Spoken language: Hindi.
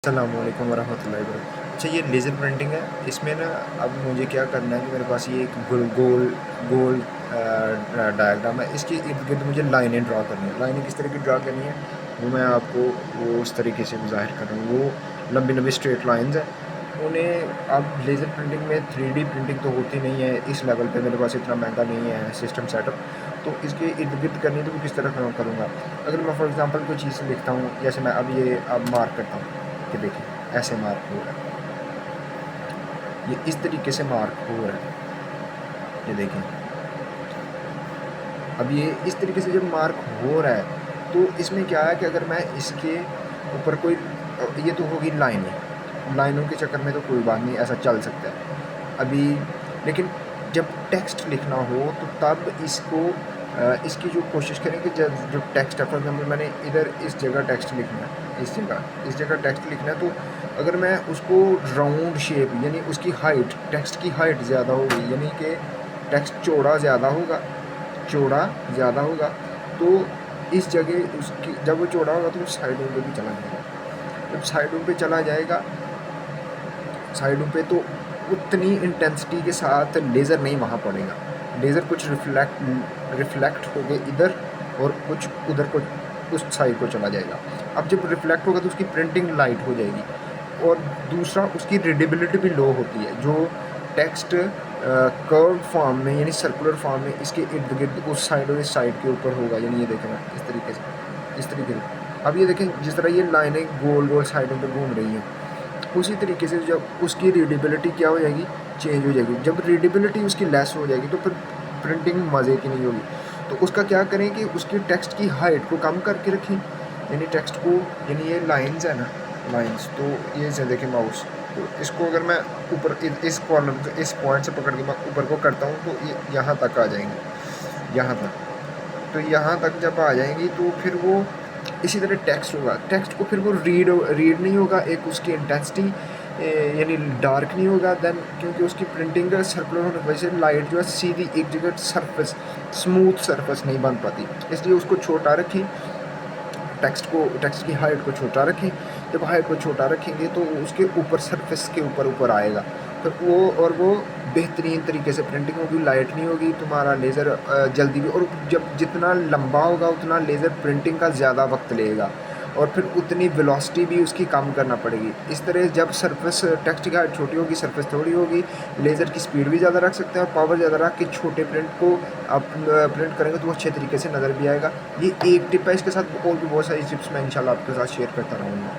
अस्सलामुअलैकुम वरहमतुल्लाहि वबरकातुहू। अच्छा, ये लेज़र प्रिंटिंग है। इसमें ना अब मुझे क्या करना है कि मेरे पास ये एक गोल गोल गोल डायग्राम है। इसके इर्द-गिर्द मुझे लाइनें ड्रा करनी है। लाइनें किस तरह की ड्रा करनी है वो मैं आपको वो उस तरीके से ज़ाहिर कर रहा हूँ। वो लंबी-लंबी स्ट्रेट लाइन्स हैं। उन्हें अब लेज़र प्रिंटिंग में 3D प्रिंटिंग तो होती नहीं है, इस लेवल पे मेरे पास इतना महँगा नहीं है सिस्टम सेटअप। तो इसके इर्द-गिर्द करनी है तो मैं किस तरह करूँगा? अगर मैं फॉर एग्ज़ाम्पल कोई चीज़ लिखता हूँ, जैसे मैं अब मार्क करता हूँ कि देखिए ऐसे मार्क हो रहा है, ये इस तरीके से मार्क हो रहा है, ये देखें। अब ये इस तरीके से जब मार्क हो रहा है तो इसमें क्या है कि अगर मैं इसके ऊपर कोई ये तो होगी लाइनें, लाइनों के चक्कर में तो कोई बात नहीं, ऐसा चल सकता है। अभी लेकिन जब टेक्स्ट लिखना हो तो तब इसको इसकी जो कोशिश करें कि जब जो टेक्स्ट है, फॉर एग्ज़ाम्पल मैंने इधर इस जगह टेक्स्ट लिखना है, इस जगह टेक्स्ट लिखना है, तो अगर मैं उसको राउंड शेप यानी उसकी हाइट, टेक्स्ट की हाइट ज़्यादा होगी, यानी कि टेक्स्ट चौड़ा ज़्यादा होगा तो इस जगह उसकी जब वो चौड़ा होगा तो वो साइडों पे भी चला जाएगा। जब साइडों पे चला जाएगा, साइडों पे तो उतनी इंटेंसिटी के साथ लेज़र नहीं वहाँ पड़ेगा। लेज़र कुछ रिफ्लेक्ट होके इधर और कुछ उधर को उस साइड को चला जाएगा। अब जब रिफ्लेक्ट होगा तो उसकी प्रिंटिंग लाइट हो जाएगी और दूसरा उसकी रीडेबिलिटी भी लो होती है। जो टेक्स्ट कर्व फॉर्म में यानी सर्कुलर फॉर्म में इसके इर्द-गिर्द उस साइड और इस साइड के ऊपर होगा, यानी ये देखें ना इस तरीके से। अब ये देखें जिस तरह ये लाइनें गोल-गोल साइडों पे घूम रही हैं, उसी तरीके से जब उसकी रीडेबिलिटी क्या हो जाएगी, चेंज हो जाएगी। जब रीडेबिलिटी उसकी लेस हो जाएगी तो फिर प्रिंटिंग मज़े की नहीं होगी। तो उसका क्या करें कि उसकी टेक्स्ट की हाइट को कम करके रखें, यानी टेक्स्ट को, यानी ये लाइन्स है ना, लाइन्स तो ये से देखें माउस, तो इसको अगर मैं ऊपर इस कॉर्नर इस पॉइंट से पकड़ के मैं ऊपर को करता हूँ तो ये यहाँ तक आ जाएंगी, यहाँ तक। तो यहाँ तक जब आ जाएंगी तो फिर वो इसी तरह टेक्स्ट होगा, टेक्स्ट को फिर वो रीड नहीं होगा, एक उसकी इंटेंसिटी यानी डार्क नहीं होगा देन, क्योंकि उसकी प्रिंटिंग का सर्कुलर होने की वजह से लाइट जो है सीधी एक जगह सरफेस, स्मूथ सरफेस नहीं बन पाती, इसलिए उसको छोटा रखें। टेक्स्ट की हाइट को छोटा रखें। जब हाइट को छोटा रखेंगे तो उसके ऊपर सरफेस के ऊपर आएगा, तो वो बेहतरीन तरीके से प्रिंटिंग होगी, लाइट नहीं होगी, तुम्हारा लेज़र जल्दी भी, और जब जितना लंबा होगा उतना लेज़र प्रिंटिंग का ज़्यादा वक्त लेगा और फिर उतनी वेलोसिटी भी उसकी कम करना पड़ेगी। इस तरह जब सरफेस टेक्स्ट की हाइट छोटी होगी, सरफेस थोड़ी होगी, लेज़र की स्पीड भी ज़्यादा रख सकते हैं और पावर ज़्यादा रख के छोटे प्रिंट को आप प्रिंट करेंगे तो वो अच्छे तरीके से नज़र भी आएगा। ये एक टिप है, इसके साथ और भी बहुत सारी टिप्स मैं इंशाल्लाह आपके साथ शेयर करता रहूँगा।